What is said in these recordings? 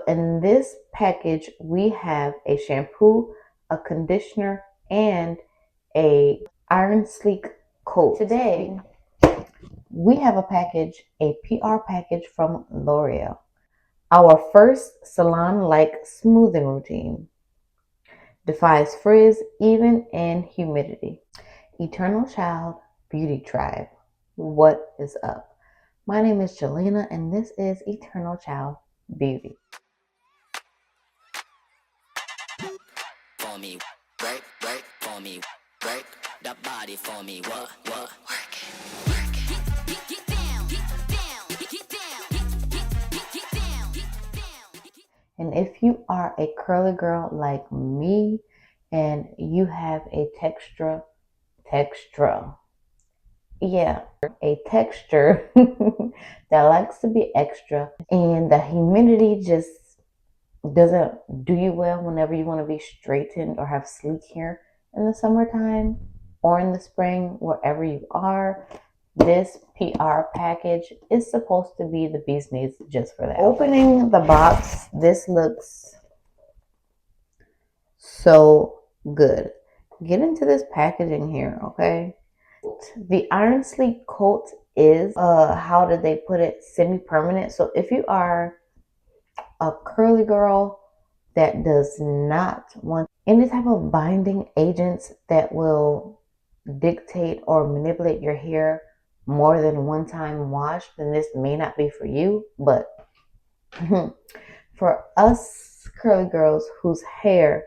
But in this package, we have a shampoo, a conditioner, and a iron sleek coat. Today, we have a package, a PR package from L'Oreal. Our first salon-like smoothing routine. Defies frizz even in humidity. Eternal Child Beauty Tribe. What is up? My name is Jelena and this is Eternal Child Beauty. For me, work for me, work the body for me, what, work it, get down, get down, get down, get down. And if you are a curly girl like me and you have a texture, a texture that likes to be extra and the humidity just doesn't do you well whenever you want to be straightened or have sleek hair in the summertime or in the spring, wherever you are, this PR package is supposed to be the bee's knees just for that. Opening the box, this looks so good. Get into this packaging here, okay? The Iron Sleek coat is, how did they put it, semi-permanent. So if you are a curly girl that does not want any type of binding agents that will dictate or manipulate your hair more than one time wash, then this may not be for you. But for us curly girls whose hair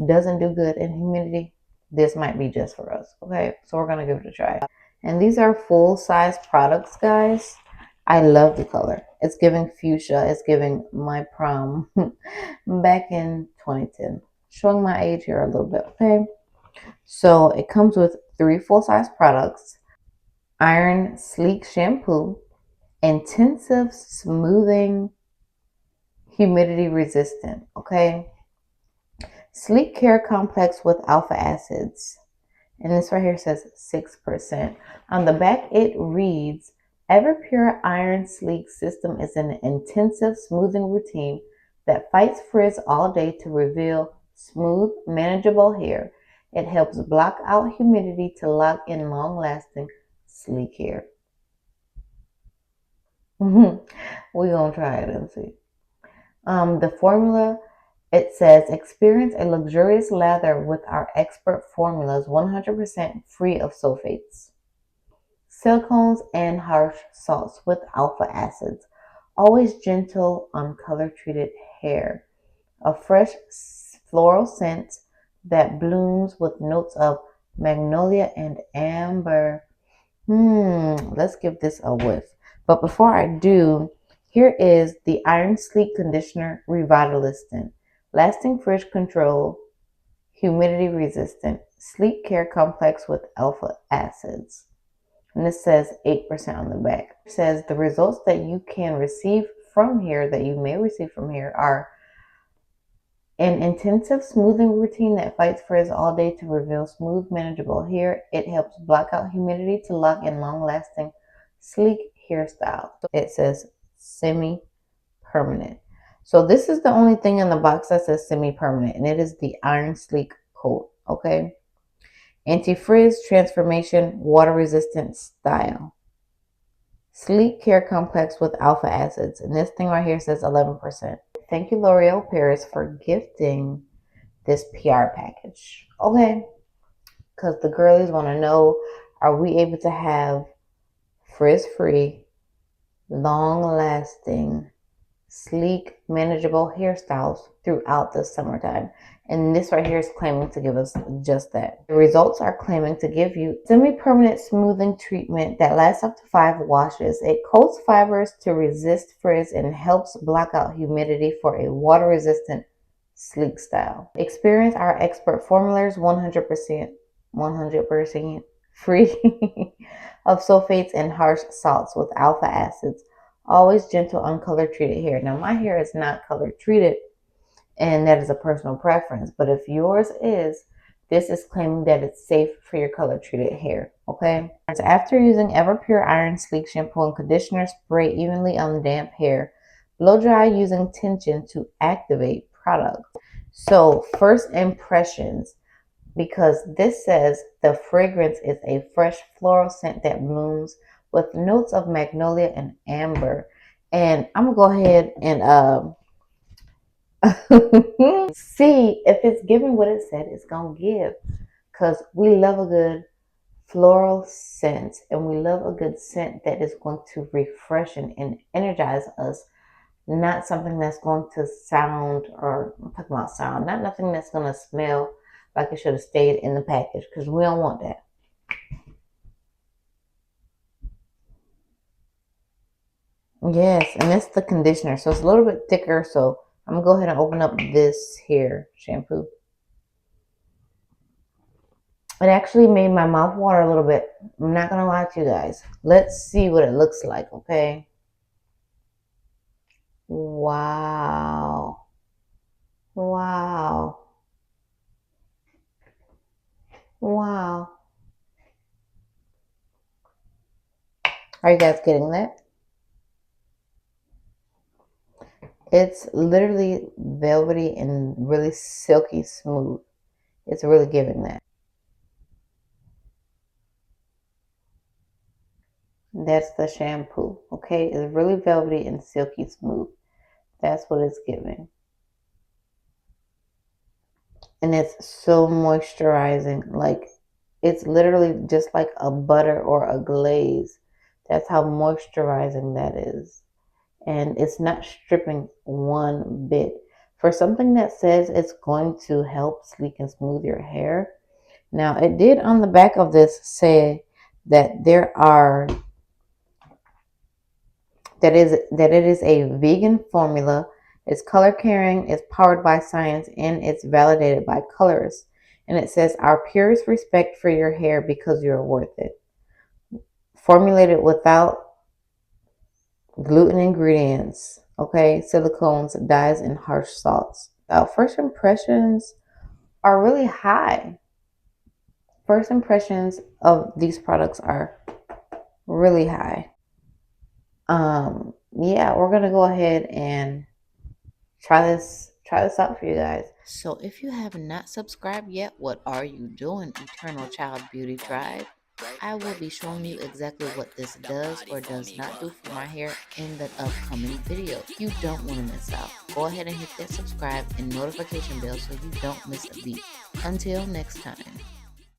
doesn't do good in humidity, this might be just for us. Okay, so we're gonna give it a try. And these are full-size products, guys. I love the color. It's giving fuchsia. It's giving my prom back in 2010. Showing my age here a little bit, okay? So it comes with 3 full-size products. Iron Sleek Shampoo, Intensive Smoothing, Humidity Resistant, okay? Sleek Care Complex with Alpha Acids. And this right here says 6%. On the back, it reads, Everpure Iron Sleek System is an intensive smoothing routine that fights frizz all day to reveal smooth, manageable hair. It helps block out humidity to lock in long-lasting, sleek hair. We're going to try it and see. The formula, it says, experience a luxurious lather with our expert formulas, 100% free of sulfates, silicones, and harsh salts with alpha acids. Always gentle on color-treated hair. A fresh floral scent that blooms with notes of magnolia and amber. Let's give this a whiff. But before I do, here is the Iron Sleek Conditioner Revitalistant. Lasting frizz control, humidity resistant, sleek care complex with alpha acids. And this says 8% on the back. It says the results that you can receive from here, that you may receive from here, are an intensive smoothing routine that fights frizz all day to reveal smooth, manageable hair. It helps block out humidity to lock in long-lasting, sleek hairstyle. It says semi-permanent. So this is the only thing in the box that says semi-permanent, and it is the Iron Sleek coat, okay? Anti-frizz, transformation, water-resistant style. Sleek care complex with alpha acids. And this thing right here says 11%. Thank you, L'Oreal Paris, for gifting this PR package. Okay? Because the girlies want to know, are we able to have frizz-free, long-lasting, sleek, manageable hairstyles throughout the summertime? And this right here is claiming to give us just that. The results are claiming to give you semi-permanent smoothing treatment that lasts up to 5 washes. It coats fibers to resist frizz and helps block out humidity for a water-resistant, sleek style. Experience our expert formulas, 100% free of sulfates and harsh salts with alpha acids. Always gentle on color treated hair. Now my hair is not color treated, and that is a personal preference. But if yours is, this is claiming that it's safe for your color treated hair. Okay. So after using Everpure Iron Sleek Shampoo and Conditioner, spray evenly on damp hair. Blow dry using tension to activate product. So, first impressions, because this says the fragrance is a fresh floral scent that blooms with notes of magnolia and amber. And I'm gonna go ahead and see if it's giving what it said it's gonna give. Because we love a good floral scent and we love a good scent that is going to refresh and energize us, not something that's going to sound, or I'm talking about sound, not nothing that's going to smell like it should have stayed in the package, because we don't want that. Yes, and it's the conditioner, so it's a little bit thicker. So I'm gonna go ahead and open up this here shampoo. It actually made my mouth water a little bit. I'm not gonna lie to you guys. Let's see what it looks like, okay? Wow. Wow. Wow. Are you guys getting that? It's literally velvety and really silky smooth. It's really giving that. That's the shampoo, okay? It's really velvety and silky smooth. That's what it's giving. And it's so moisturizing. Like, it's literally just like a butter or a glaze. That's how moisturizing that is. And it's not stripping one bit. For something that says it's going to help sleek and smooth your hair. Now, it did on the back of this say that that it is a vegan formula. It's color caring, it's powered by science, and it's validated by colorists. And it says our purest respect for your hair because you're worth it. Formulated without gluten ingredients, okay, silicones, dyes, and harsh salts. Our first impressions are really high. First impressions of these products are really high. Yeah, we're gonna go ahead and try this out for you guys. So if you have not subscribed yet, what are you doing, Eternal Child Beauty Tribe? I will be showing you exactly what this does or does not do for my hair in the upcoming video. You don't want to miss out. Go ahead and hit that subscribe and notification bell so you don't miss a beat. Until next time.